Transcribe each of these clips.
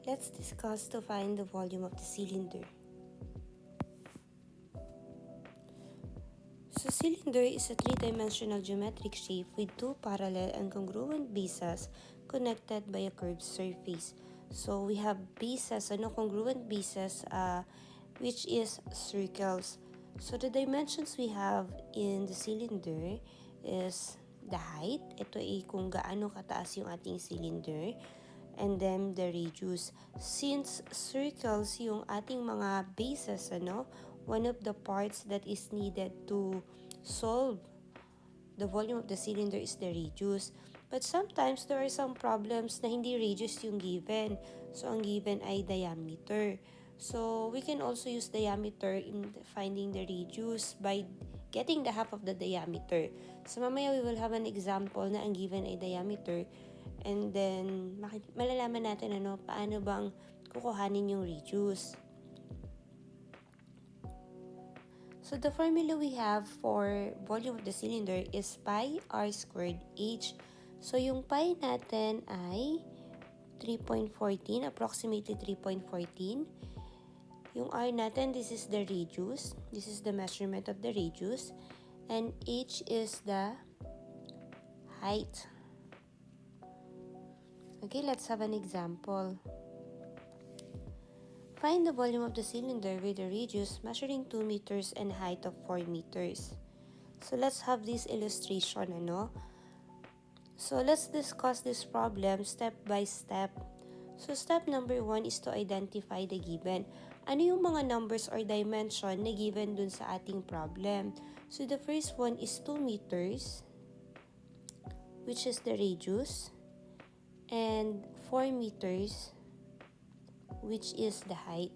Let's discuss to find the volume of the cylinder. So cylinder is a three-dimensional geometric shape with two parallel and congruent bases connected by a curved surface. So we have bases, congruent bases, which is circles. So the dimensions we have in the cylinder is the height. Ito ay kung gaano kataas yung ating cylinder. And then the radius. Since circles yung ating mga bases, one of the parts that is needed to solve the volume of the cylinder is the radius. But sometimes there are some problems na hindi radius yung given. So ang given ay diameter. So we can also use diameter in finding the radius by getting the half of the diameter. So mamaya we will have an example na ang given ay diameter. And then malalaman natin paano bang kukuhanin yung radius. So the formula we have for volume of the cylinder is pi r squared h. So yung pi natin ay 3.14, approximately 3.14. Yung r natin, this is the radius. This is the measurement of the radius. And h is the height. Okay, let's have an example. Find the volume of the cylinder with a radius measuring 2 meters and height of 4 meters. So let's have this illustration, So let's discuss this problem step by step. So step number 1 is to identify the given. Ano yung mga numbers or dimension na given dun sa ating problem? So the first one is 2 meters, which is the radius, and 4 meters, which is the height.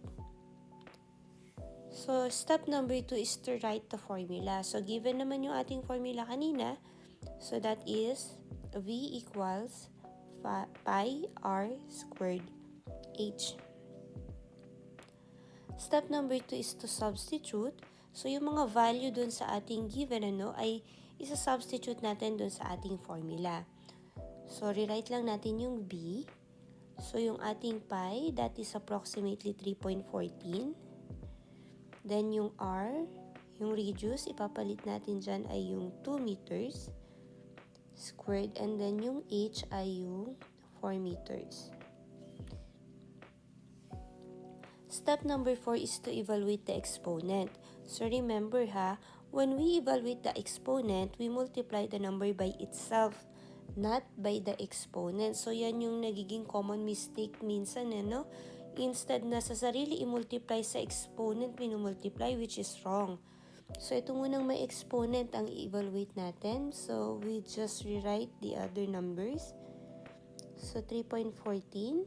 So, step number 2 is to write the formula. So, given naman yung ating formula kanina, so that is V equals pi r squared h. Step number 2 is to substitute. So, yung mga value dun sa ating given ay isa-substitute natin dun sa ating formula. So, rewrite lang natin yung B. So, yung ating pi, that is approximately 3.14. Then, yung R, yung radius, ipapalit natin dyan ay yung 2 meters squared. And then, yung H ay yung 4 meters. Step number 4 is to evaluate the exponent. So, remember when we evaluate the exponent, we multiply the number by itself, not by the exponent. So, yan yung nagiging common mistake minsan, Instead na sa sarili i-multiply sa exponent, minumultiply, which is wrong. So, ito munang may exponent ang i-evaluate natin. So, we just rewrite the other numbers. So, 3.14.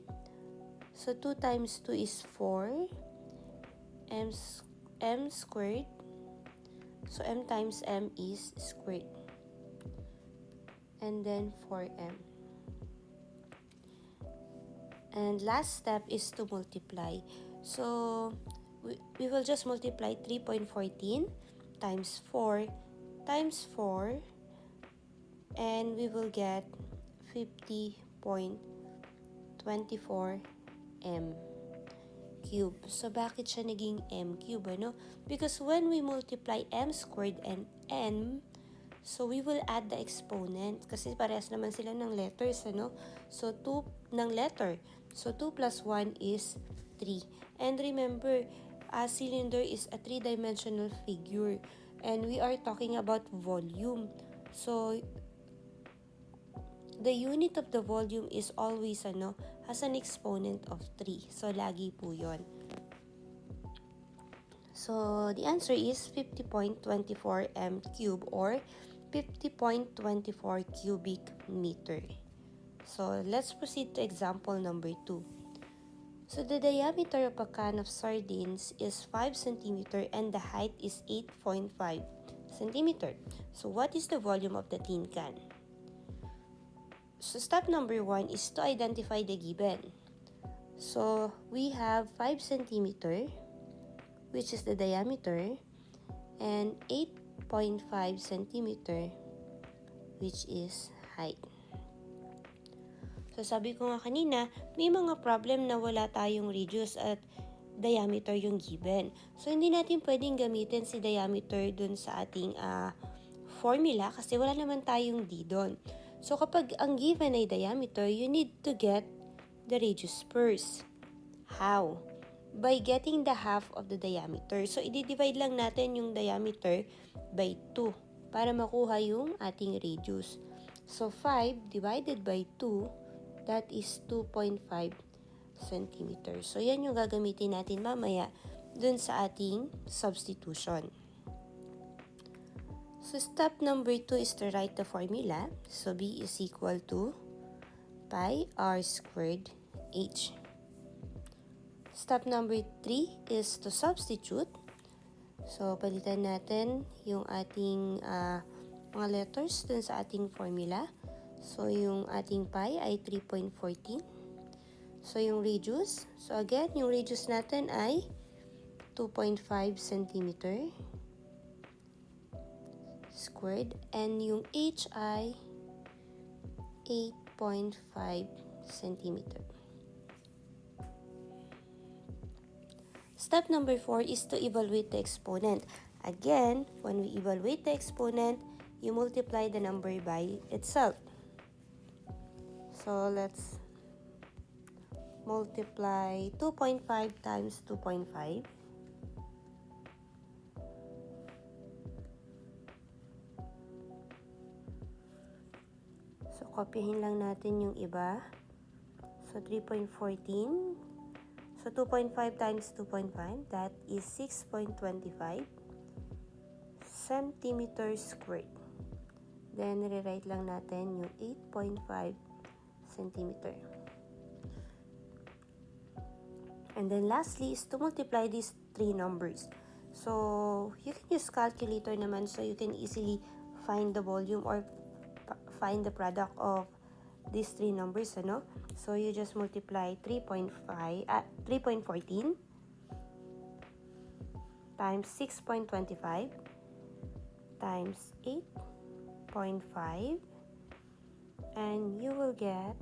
So, 2 times 2 is 4. M squared. So, m times m is squared. And then 4m. And last step is to multiply. So, we will just multiply 3.14 times 4 times 4. And we will get 50.24 m cube. So, bakit siya naging m cube, Because when we multiply m squared and n, so we will add the exponent kasi parehas naman sila ng letters, So, 2 ng letter. So, 2 plus 1 is 3. And remember, a cylinder is a three-dimensional figure. And we are talking about volume. So, the unit of the volume is always, has an exponent of 3. So, lagi po yon. So, the answer is 50.24 m cube or 50.24 cubic meter. So, let's proceed to example number 2. So, the diameter of a can of sardines is 5 cm and the height is 8.5 cm. So, what is the volume of the tin can? So, step number 1 is to identify the given. So, we have 5 cm, which is the diameter, and 8.5 cm, which is height. So sabi ko nga kanina, may mga problem na wala tayong radius at diameter yung given. So hindi natin pwedeng gamitin si diameter dun sa ating formula kasi wala naman tayong d doon. So kapag ang given ay diameter, you need to get the radius first. How? By getting the half of the diameter. So i-divide lang natin yung diameter by 2 para makuha yung ating radius. So 5 divided by 2, that is 2.5 centimeters. So yan yung gagamitin natin mamaya dun sa ating substitution. So step number 2 is to write the formula. So B is equal to pi r squared h. Step number 3 is to substitute. So palitan natin yung ating mga letters dun sa ating formula. So yung ating pi ay 3.14. So yung radius, so again, yung radius natin ay 2.5 centimeter squared and yung h ay 8.5 centimeter. Step number 4 is to evaluate the exponent. Again, when we evaluate the exponent, you multiply the number by itself. So let's multiply 2.5 times 2.5. So kopyahin lang natin yung iba. So 3.14. So 2.5 times 2.5, that is 6.25 centimeters squared. Then rewrite lang natin yung 8.5 centimeter. And then lastly is to multiply these three numbers. So you can use calculator naman, so you can easily find the volume or find the product of these three numbers, ano? So you just multiply 3.14 times 6.25 times 8.5, and you will get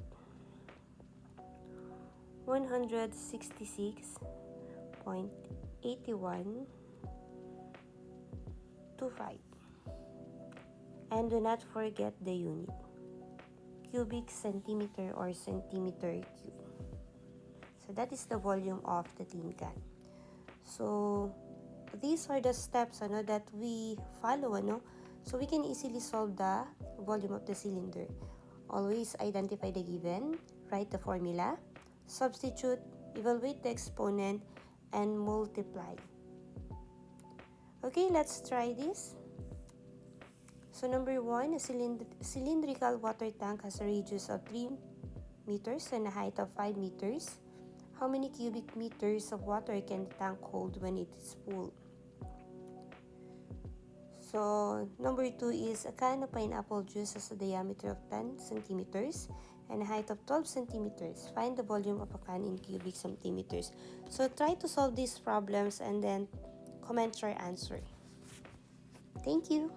166.8125. And do not forget the unit, cubic centimeter or centimeter cube. So that is the volume of the tin can. So these are the steps that we follow, so we can easily solve the volume of the cylinder. Always identify the given, write the formula, substitute, evaluate the exponent, and multiply. Okay, let's try this. So number 1, a cylindrical water tank has a radius of 3 meters and a height of 5 meters. How many cubic meters of water can the tank hold when it is full? So number 2 is a can of pineapple juice has a diameter of 10 centimeters and a height of 12 centimeters. Find the volume of a can in cubic centimeters. So try to solve these problems and then comment your answer. Thank you.